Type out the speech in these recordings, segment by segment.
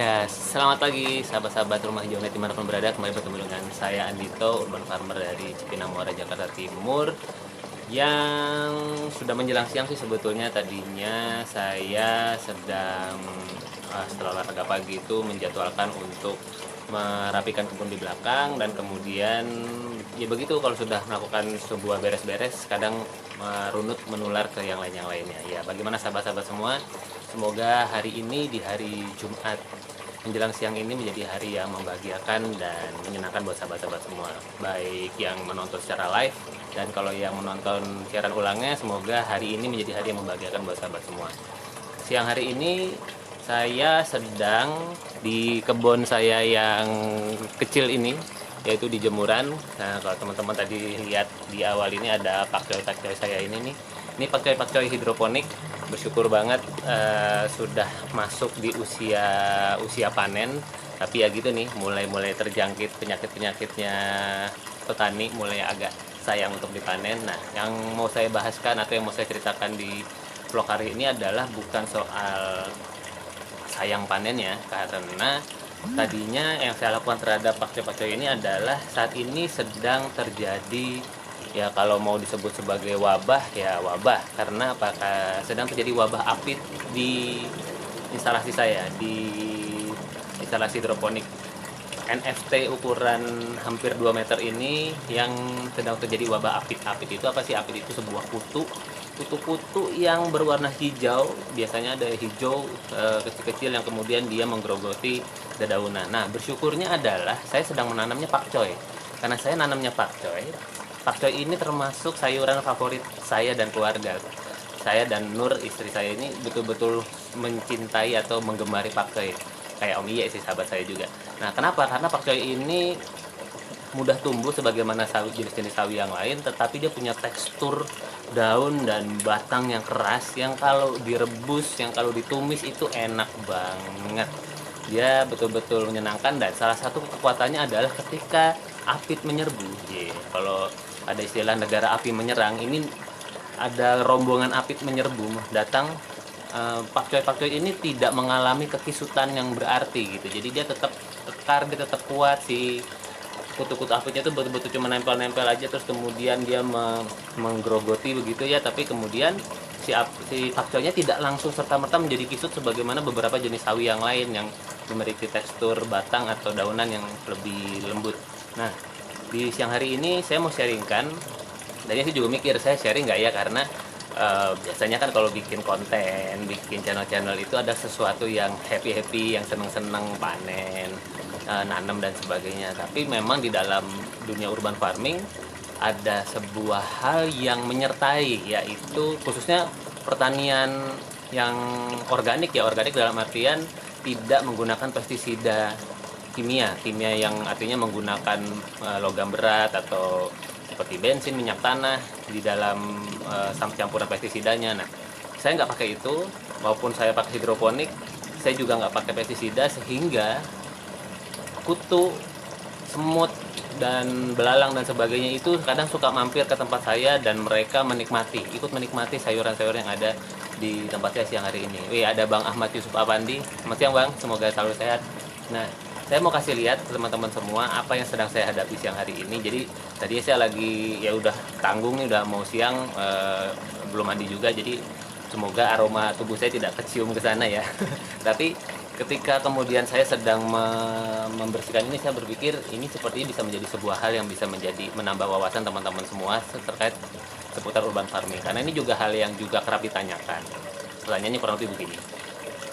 Ya, selamat pagi sahabat-sahabat Rumah Hijaunet dimanapun berada. Kembali bertemu dengan saya Andito, urban farmer dari Cipinang Muara, Jakarta Timur. Yang sudah menjelang siang sih sebetulnya. Tadinya saya sedang setelah olahraga pagi itu menjadwalkan untuk merapikan kebun di belakang. Dan kemudian ya begitu, kalau sudah melakukan sebuah beres-beres kadang runut menular ke yang lainnya. Ya, bagaimana sahabat-sahabat semua? Semoga hari ini, di hari Jumat menjelang siang ini, menjadi hari yang membahagiakan dan menyenangkan buat sahabat-sahabat semua, baik yang menonton secara live dan kalau yang menonton siaran ulangnya. Semoga hari ini menjadi hari yang membahagiakan buat sahabat semua. Siang hari ini saya sedang di kebun saya yang kecil ini, yaitu di jemuran. Nah, kalau teman-teman tadi lihat di awal ini ada pakcoy saya ini nih. Ini pakcoy hidroponik. Bersyukur banget sudah masuk di usia panen. Tapi ya gitu nih, mulai terjangkit penyakitnya petani, mulai agak sayang untuk dipanen. Nah, yang mau saya bahaskan atau yang mau saya ceritakan di vlog hari ini adalah bukan soal sayang panennya, karena tadinya yang saya lakukan terhadap pakcoy ini adalah saat ini sedang terjadi, ya kalau mau disebut sebagai wabah, ya wabah. Karena apakah sedang terjadi wabah apit di instalasi saya, di instalasi hidroponik NFT ukuran hampir 2 meter ini, yang sedang terjadi wabah apit. Apit itu apa sih? Apit itu sebuah kutu yang berwarna hijau. Biasanya ada hijau kecil-kecil yang kemudian dia menggerogoti dedaunan. Nah, bersyukurnya adalah saya sedang menanamnya pakcoy. Karena saya nanamnya pakcoy ini termasuk sayuran favorit saya dan keluarga. Saya dan Nur, istri saya ini, betul-betul mencintai atau menggemari pakcoy. Kayak Om Iye sih, sahabat saya juga. Nah, kenapa? Karena pakcoy ini mudah tumbuh sebagaimana jenis-jenis sawi yang lain, tetapi dia punya tekstur daun dan batang yang keras, yang kalau direbus, yang kalau ditumis itu enak banget. Dia betul-betul menyenangkan, dan salah satu kekuatannya adalah ketika apit menyerbu. Kalau ada istilah negara api menyerang, ini ada rombongan apit menyerbu datang. Pakcoy ini tidak mengalami kekisutan yang berarti gitu. Jadi dia tetap kekar, dia tetap kuat. Si kutu-kutu apitnya itu betul-betul cuma nempel-nempel aja, terus kemudian dia menggerogoti begitu ya. Tapi kemudian si pakcoynya tidak langsung serta-merta menjadi kisut sebagaimana beberapa jenis sawi yang lain yang memiliki tekstur batang atau daunan yang lebih lembut. Nah, di siang hari ini saya mau sharingkan. Tadinya sih juga mikir saya sharing nggak ya, karena biasanya kan kalau bikin konten, bikin channel-channel itu ada sesuatu yang happy-happy, yang seneng-seneng panen, nanam dan sebagainya. Tapi memang di dalam dunia urban farming ada sebuah hal yang menyertai, yaitu khususnya pertanian yang organik. Ya, organik dalam artian tidak menggunakan pestisida kimia yang artinya menggunakan logam berat atau seperti bensin, minyak tanah di dalam campuran pestisidanya. Nah, saya nggak pakai itu. Maupun saya pakai hidroponik, saya juga nggak pakai pestisida, sehingga kutu, semut, dan belalang dan sebagainya itu kadang suka mampir ke tempat saya, dan mereka ikut menikmati sayuran-sayuran yang ada di tempat saya siang hari ini. Ada Bang Ahmad Yusuf Avandi. Selamat siang Bang, semoga selalu sehat. Nah, saya mau kasih lihat ke teman-teman semua apa yang sedang saya hadapi siang hari ini. Jadi tadi saya lagi, ya udah tanggung nih, udah mau siang, belum mandi juga, jadi semoga aroma tubuh saya tidak kecium ke sana ya. Tapi ketika kemudian saya sedang membersihkan ini, saya berpikir ini sepertinya bisa menjadi sebuah hal yang bisa menambah wawasan teman-teman semua terkait seputar urban farming. Karena ini juga hal yang juga kerap ditanyakan. Pertanyaannya kurang lebih begini.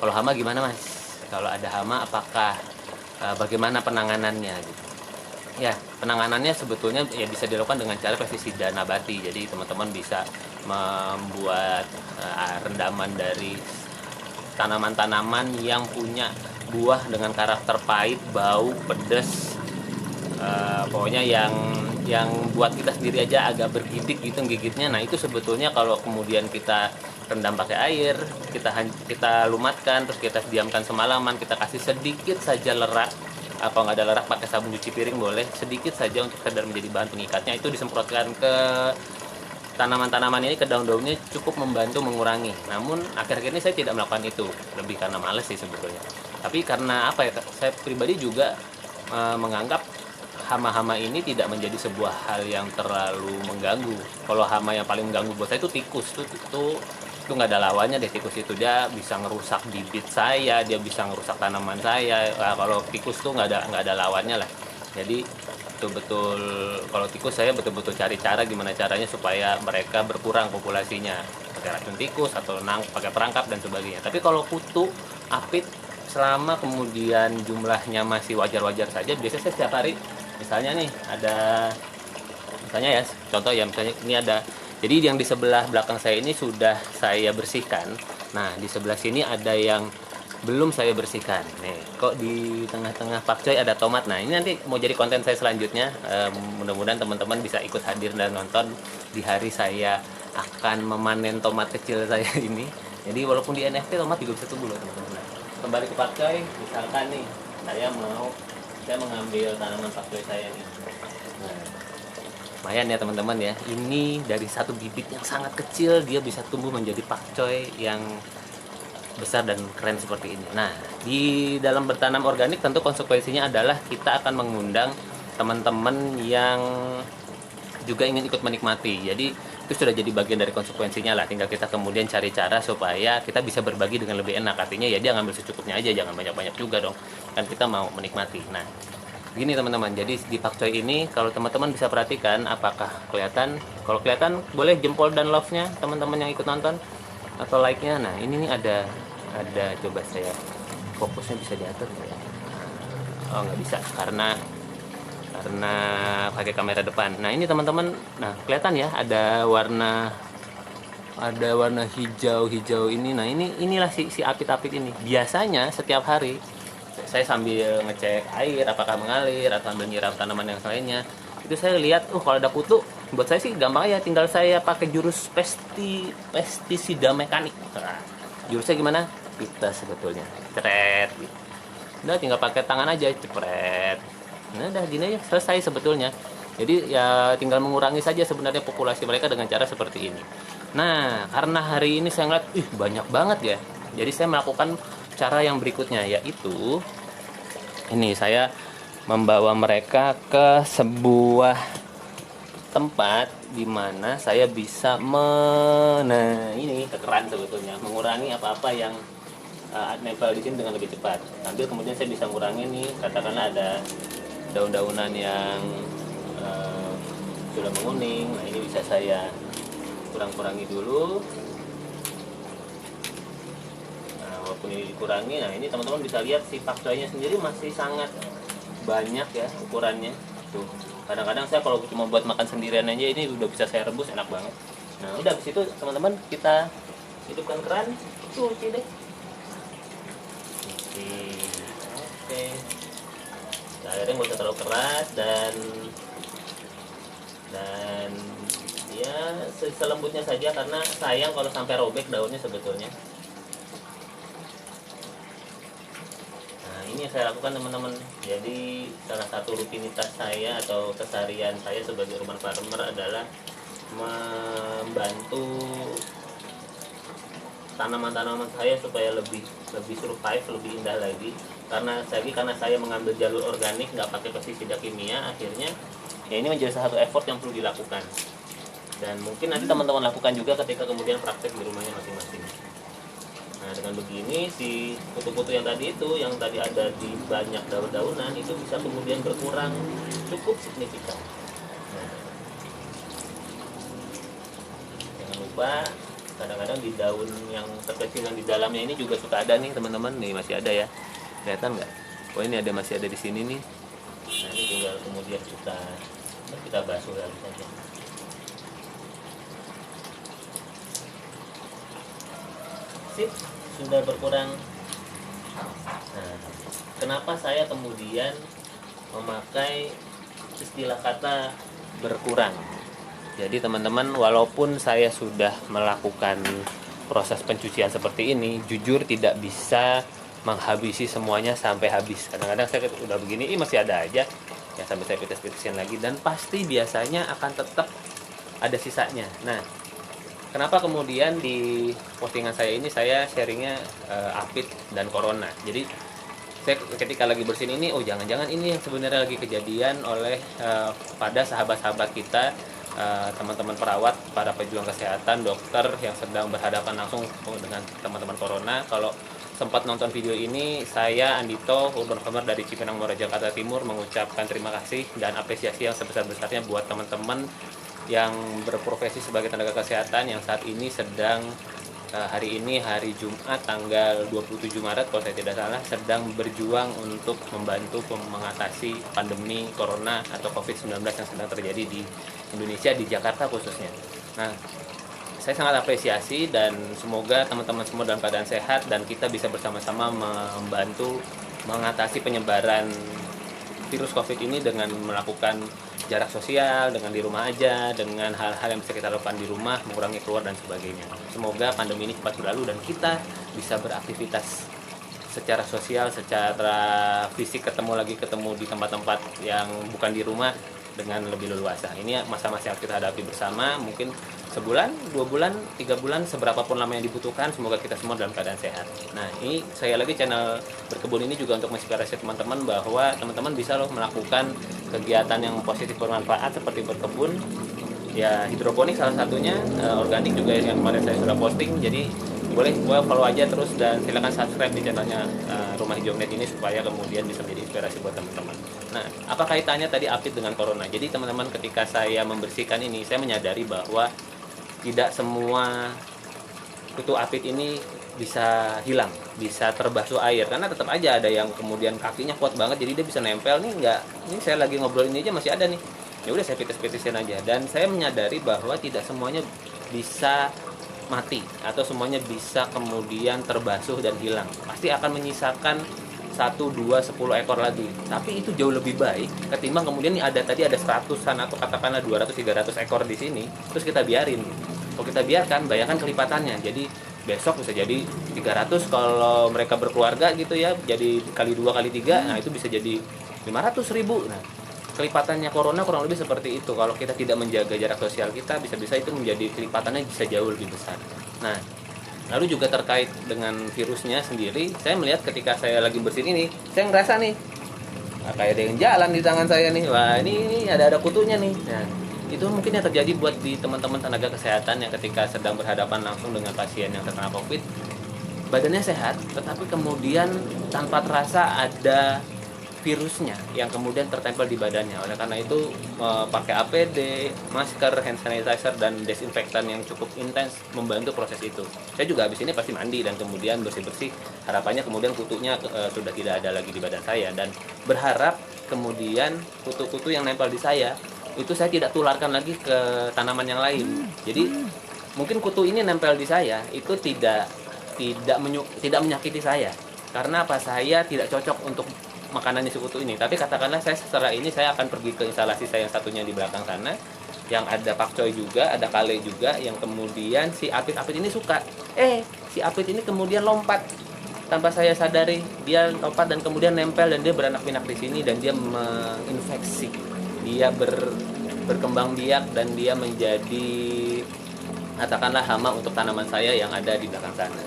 Kalau hama gimana Mas? Kalau ada hama apakah bagaimana penanganannya gitu. Ya, penanganannya sebetulnya ya bisa dilakukan dengan cara pestisida nabati. Jadi teman-teman bisa membuat rendaman dari tanaman-tanaman yang punya buah dengan karakter pahit, bau, pedas, pokoknya yang buat kita sendiri aja agak bergidik gitu gigitnya. Nah, itu sebetulnya kalau kemudian kita rendam pakai air, kita lumatkan, terus kita diamkan semalaman, kita kasih sedikit saja lerak. Kalau nggak ada lerak, pakai sabun cuci piring boleh, sedikit saja untuk sekedar menjadi bahan pengikatnya. Itu disemprotkan ke tanaman-tanaman ini, ke daun-daunnya, cukup membantu mengurangi. Namun akhir-akhir ini saya tidak melakukan itu, lebih karena males sih sebetulnya. Tapi karena apa ya, saya pribadi juga menganggap hama-hama ini tidak menjadi sebuah hal yang terlalu mengganggu. Kalau hama yang paling mengganggu buat saya itu tikus. Itu nggak ada lawannya deh. Tikus itu dia bisa ngerusak bibit saya, dia bisa ngerusak tanaman saya. Nah, kalau tikus tuh nggak ada lawannya lah. Jadi betul-betul kalau tikus saya betul-betul cari cara gimana caranya supaya mereka berkurang populasinya, pakai racun tikus atau pakai perangkap dan sebagainya. Tapi kalau kutu, apit, selama kemudian jumlahnya masih wajar-wajar saja, biasanya saya setiap hari, misalnya nih misalnya ya contoh ya, misalnya ini ada, jadi yang di sebelah belakang saya ini sudah saya bersihkan. Nah di sebelah sini ada yang belum saya bersihkan. Nih kok di tengah-tengah pakcoy ada tomat. Nah ini nanti mau jadi konten saya selanjutnya. Mudah-mudahan teman-teman bisa ikut hadir dan nonton di hari saya akan memanen tomat kecil saya ini. Jadi walaupun di NFT tomat juga bisa tumbuh loh teman-teman. Nah, kembali ke pakcoy, misalkan nih saya mengambil tanaman pakcoy saya nih. Nah, lumayan ya teman-teman ya. Ini dari satu bibit yang sangat kecil dia bisa tumbuh menjadi pakcoy yang besar dan keren seperti ini. Nah, di dalam bertanam organik tentu konsekuensinya adalah kita akan mengundang teman-teman yang juga ingin ikut menikmati. Jadi itu sudah jadi bagian dari konsekuensinya lah. Tinggal kita kemudian cari cara supaya kita bisa berbagi dengan lebih enak. Artinya ya dia ngambil secukupnya aja, jangan banyak-banyak juga dong. Kan kita mau menikmati. Nah, gini teman-teman. Jadi di pakcoy ini kalau teman-teman bisa perhatikan apakah kelihatan. Kalau kelihatan boleh jempol dan love-nya teman-teman yang ikut nonton atau like-nya. Nah, ini nih ada coba saya fokusnya bisa diatur ya. Oh nggak bisa karena pakai kamera depan. Nah ini teman-teman, nah kelihatan ya ada warna hijau ini. Nah inilah si apit-apit ini. Biasanya setiap hari saya sambil ngecek air apakah mengalir atau sambil nyiram tanaman yang lainnya, itu saya lihat kalau ada kutu, buat saya sih gampang aja, tinggal saya pakai jurus pestisida mekanik. Nah, jurusnya gimana? Kita sebetulnya cepret gitu. Udah tinggal pakai tangan aja cepret. Nah udah gini aja selesai sebetulnya. Jadi ya tinggal mengurangi saja sebenarnya populasi mereka dengan cara seperti ini. Nah karena hari ini saya ngeliat banyak banget ya, jadi saya melakukan cara yang berikutnya, yaitu ini saya membawa mereka ke sebuah tempat di mana saya bisa ini kekeran sebetulnya, mengurangi apa-apa yang nempel di sini dengan lebih cepat. Sambil kemudian saya bisa mengurangi nih, katakanlah ada daun-daunan yang sudah menguning. Nah ini bisa saya kurangi dulu. Nah walaupun ini dikurangi, nah ini teman-teman bisa lihat si pakcoynya sendiri masih sangat banyak ya ukurannya. Tuh kadang-kadang saya kalau cuma buat makan sendirian aja ini udah bisa saya rebus, enak banget. Nah udah ke situ teman-teman, kita hidupkan keran, cuci deh. Oke. Nah, airnya nggak usah terlalu keras dan ya selembutnya saja, karena sayang kalau sampai robek daunnya sebetulnya. Nah ini yang saya lakukan teman-teman. Jadi salah satu rutinitas saya atau keseharian saya sebagai urban farmer adalah membantu tanaman-tanaman saya supaya lebih survive, lebih indah lagi. Karena saya mengambil jalur organik, nggak pakai pestisida kimia, akhirnya ya ini menjadi salah satu effort yang perlu dilakukan. Dan mungkin nanti teman-teman lakukan juga ketika kemudian praktek di rumahnya masing-masing. Nah dengan begini si kutu-kutu yang tadi ada di banyak daun-daunan itu bisa kemudian berkurang cukup signifikan. Nah, jangan lupa kadang-kadang di daun yang terkecil yang di dalamnya ini juga suka ada nih teman-teman, nih masih ada ya, kelihatan nggak? Oh ini masih ada di sini nih. Nah ini tinggal kemudian kita basuh lagi saja. Sip, sudah berkurang. Nah, kenapa saya kemudian memakai istilah kata berkurang? Jadi teman-teman, walaupun saya sudah melakukan proses pencucian seperti ini, jujur tidak bisa menghabisi semuanya sampai habis. Kadang-kadang saya udah begini, masih ada aja yang sampai saya pites-pitesin lagi, dan pasti biasanya akan tetap ada sisanya. Nah, kenapa kemudian di postingan saya ini saya sharingnya apit dan corona. Jadi saya ketika lagi bersihin ini, oh jangan-jangan ini yang sebenarnya lagi kejadian oleh pada sahabat-sahabat kita, teman-teman perawat, para pejuang kesehatan, dokter yang sedang berhadapan langsung dengan teman-teman corona. Kalau sempat nonton video ini, saya Andito, Urban Farmer dari Cipinang Muara Jakarta Timur mengucapkan terima kasih dan apresiasi yang sebesar-besarnya buat teman-teman yang berprofesi sebagai tenaga kesehatan yang saat ini sedang hari ini hari Jumat tanggal 27 Maret kalau saya tidak salah sedang berjuang untuk membantu mengatasi pandemi Corona atau COVID-19 yang sedang terjadi di Indonesia, di Jakarta khususnya. Nah, saya sangat apresiasi dan semoga teman-teman semua dalam keadaan sehat dan kita bisa bersama-sama membantu mengatasi penyebaran virus COVID ini dengan melakukan jarak sosial, dengan di rumah aja, dengan hal-hal yang bisa kita lakukan di rumah, mengurangi keluar dan sebagainya. Semoga pandemi ini cepat berlalu dan kita bisa beraktivitas secara sosial, secara fisik, ketemu di tempat-tempat yang bukan di rumah dengan lebih leluasa. Ini masa-masa yang kita hadapi bersama, mungkin sebulan, 2 bulan, 3 bulan, seberapapun lama yang dibutuhkan, semoga kita semua dalam keadaan sehat. Nah, ini saya lagi channel Berkebun ini juga untuk menginspirasi teman-teman bahwa teman-teman bisa loh melakukan kegiatan yang positif bermanfaat seperti berkebun. Ya, hidroponik salah satunya, organik juga yang kemarin saya sudah posting. Jadi boleh follow aja terus dan silakan subscribe di channelnya Rumah Hijau Net ini supaya kemudian bisa menjadi inspirasi buat teman-teman. Nah, apa kaitannya tadi apit dengan corona? Jadi teman-teman, ketika saya membersihkan ini, saya menyadari bahwa tidak semua kutu apit ini bisa hilang, bisa terbasuh air, karena tetap aja ada yang kemudian kakinya kuat banget jadi dia bisa nempel nih. Enggak, ini saya lagi ngobrol ini aja masih ada nih, ya udah saya pites-pitesin aja. Dan saya menyadari bahwa tidak semuanya bisa mati atau semuanya bisa kemudian terbasuh dan hilang, pasti akan menyisakan 1, 2, 10 ekor lagi. Tapi itu jauh lebih baik ketimbang kemudian ada 100-an atau katakanlah 200-300 ekor di sini terus kita biarin. Kalau kita biarkan, bayangkan kelipatannya. Jadi besok bisa jadi 300 kalau mereka berkeluarga gitu ya, jadi kali 2 kali 3, nah itu bisa jadi 500.000. Nah, kelipatannya corona kurang lebih seperti itu. Kalau kita tidak menjaga jarak sosial kita, bisa-bisa itu menjadi kelipatannya bisa jauh lebih besar. Nah, lalu juga terkait dengan virusnya sendiri, saya melihat ketika saya lagi bersihin ini, saya ngerasa nih, kayak ada yang jalan di tangan saya nih. Wah, ini ada kutunya nih. Nah, itu mungkin yang terjadi buat di teman-teman tenaga kesehatan yang ketika sedang berhadapan langsung dengan pasien yang terkena COVID, badannya sehat, tetapi kemudian tanpa terasa ada virusnya yang kemudian tertempel di badannya. Oleh karena itu pakai APD, masker, hand sanitizer dan desinfektan yang cukup intens membantu proses itu. Saya juga habis ini pasti mandi dan kemudian bersih-bersih. Harapannya kemudian kutunya sudah tidak ada lagi di badan saya, dan berharap kemudian kutu-kutu yang nempel di saya itu saya tidak tularkan lagi ke tanaman yang lain. Jadi mungkin kutu ini nempel di saya itu tidak menyakiti saya. Karena apa? Saya tidak cocok untuk makanan di sekutu ini. Tapi katakanlah saya setelah ini saya akan pergi ke instalasi saya yang satunya di belakang sana, yang ada pakcoy juga, ada kale juga, yang kemudian si apit-apit ini suka. Si apit ini kemudian lompat tanpa saya sadari, dia lompat dan kemudian nempel dan dia beranak pinak di sini dan dia menginfeksi. Dia berkembang biak dan dia menjadi katakanlah hama untuk tanaman saya yang ada di belakang sana.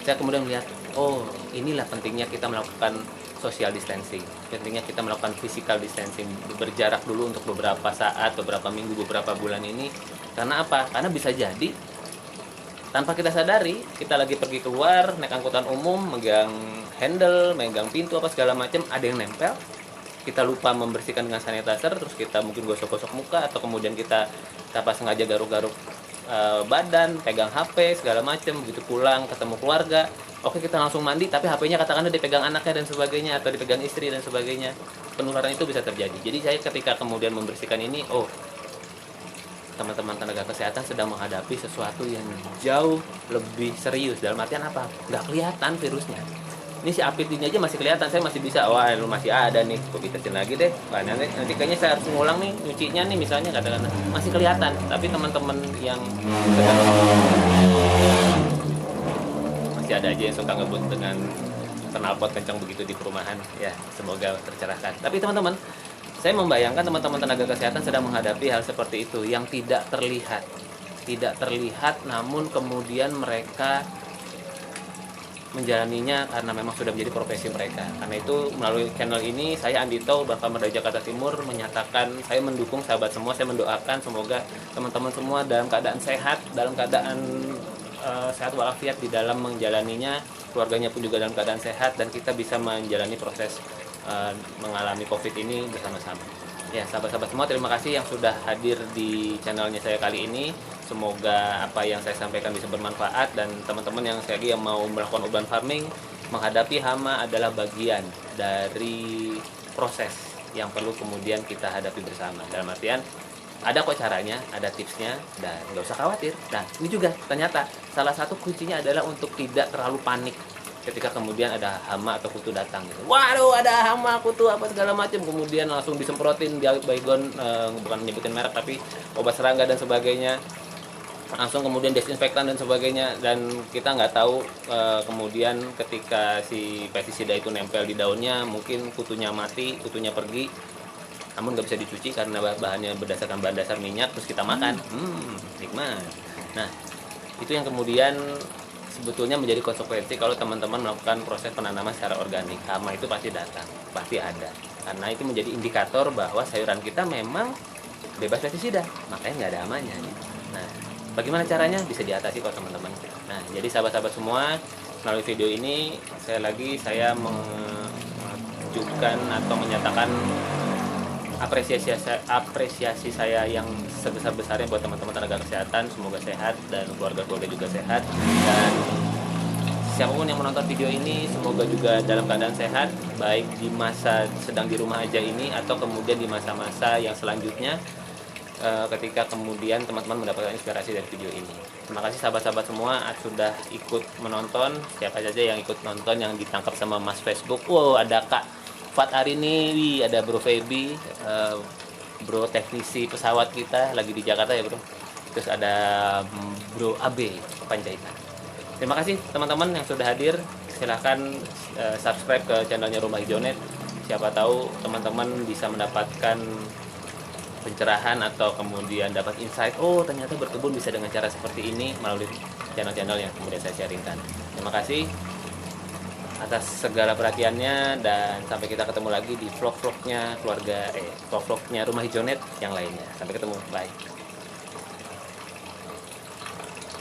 Saya kemudian melihat, oh inilah pentingnya kita melakukan social distancing, pentingnya kita melakukan physical distancing, berjarak dulu untuk beberapa saat, beberapa minggu, beberapa bulan ini. Karena apa? Karena bisa jadi tanpa kita sadari, kita lagi pergi keluar, naik angkutan umum, megang handle, megang pintu apa segala macam, ada yang nempel. Kita lupa membersihkan dengan sanitizer, terus kita mungkin gosok-gosok muka, atau kemudian kita tanpa sengaja garuk-garuk badan, pegang HP segala macam. Begitu pulang ketemu keluarga, oke kita langsung mandi, tapi HP-nya katakanlah dipegang anaknya dan sebagainya, atau dipegang istri dan sebagainya. Penularan itu bisa terjadi. Jadi saya ketika kemudian membersihkan ini, oh teman-teman tenaga kesehatan sedang menghadapi sesuatu yang jauh lebih serius. Dalam artian apa? Nggak kelihatan virusnya. Ini si apit ini aja masih kelihatan, saya masih bisa, wah lu masih ada nih, gue pitesin lagi deh. Wah, nanti kayaknya saya harus ngulang nih nyucinya nih misalnya, kadang-kadang masih kelihatan. Tapi teman-teman yang masih ada aja yang suka ngebut dengan knalpot kencang begitu di perumahan, ya semoga tercerahkan. Tapi teman-teman, saya membayangkan teman-teman tenaga kesehatan sedang menghadapi hal seperti itu yang tidak terlihat, namun kemudian mereka menjalaninya karena memang sudah menjadi profesi mereka. Karena itu melalui channel ini saya Andito, Urban Farmer dari Jakarta Timur, menyatakan saya mendukung sahabat semua, saya mendoakan semoga teman-teman semua dalam keadaan sehat, dalam keadaan sehat walafiat di dalam menjalaninya, keluarganya pun juga dalam keadaan sehat, dan kita bisa menjalani proses mengalami COVID ini bersama-sama. Ya, sahabat-sahabat semua, terima kasih yang sudah hadir di channelnya saya kali ini. Semoga apa yang saya sampaikan bisa bermanfaat, dan teman-teman yang mau melakukan urban farming, menghadapi hama adalah bagian dari proses yang perlu kemudian kita hadapi bersama. Dalam artian, ada kok caranya, ada tipsnya, dan nggak usah khawatir. Nah, ini juga ternyata salah satu kuncinya adalah untuk tidak terlalu panik ketika kemudian ada hama atau kutu datang gitu. Waduh, ada hama, kutu apa segala macam, kemudian langsung disemprotin baygon, bukan menyebutin merek tapi obat serangga dan sebagainya, langsung kemudian desinfektan dan sebagainya, dan kita nggak tahu kemudian ketika si pestisida itu nempel di daunnya, mungkin kutunya mati, kutunya pergi, namun nggak bisa dicuci karena bahannya berdasarkan bahan dasar minyak, terus kita makan, nikmat. Nah, itu yang kemudian sebetulnya menjadi konsekuensi kalau teman-teman melakukan proses penanaman secara organik. Hama itu pasti datang, pasti ada, karena itu menjadi indikator bahwa sayuran kita memang bebas pestisida, makanya nggak ada hamanya. Nah, bagaimana caranya? Bisa diatasi kok teman-teman. Nah, jadi sahabat-sahabat semua, melalui video ini saya mengajukan atau menyatakan apresiasi saya yang sebesar-besarnya buat teman-teman tenaga kesehatan. Semoga sehat dan keluarga-keluarga juga sehat, dan siapapun yang menonton video ini semoga juga dalam keadaan sehat, baik di masa sedang di rumah aja ini atau kemudian di masa-masa yang selanjutnya, ketika kemudian teman-teman mendapatkan inspirasi dari video ini. Terima kasih sahabat-sahabat semua sudah ikut menonton. Siapa saja yang ikut nonton, yang ditangkap sama Mas Facebook, wow, ada Kak Fat Arini, ada Bro Feby, Bro teknisi pesawat kita lagi di Jakarta ya Bro, terus ada Bro AB Panjaitan. Terima kasih teman-teman yang sudah hadir. Silahkan subscribe ke channelnya Rumah Hijaunet. Siapa tahu teman-teman bisa mendapatkan pencerahan atau kemudian dapat insight, oh ternyata berkebun bisa dengan cara seperti ini, melalui channel-channel yang kemudian saya sharingkan. Terima kasih atas segala perhatiannya, dan sampai kita ketemu lagi di vlog-vlognya Rumah Hijaunet yang lainnya. Sampai ketemu, bye.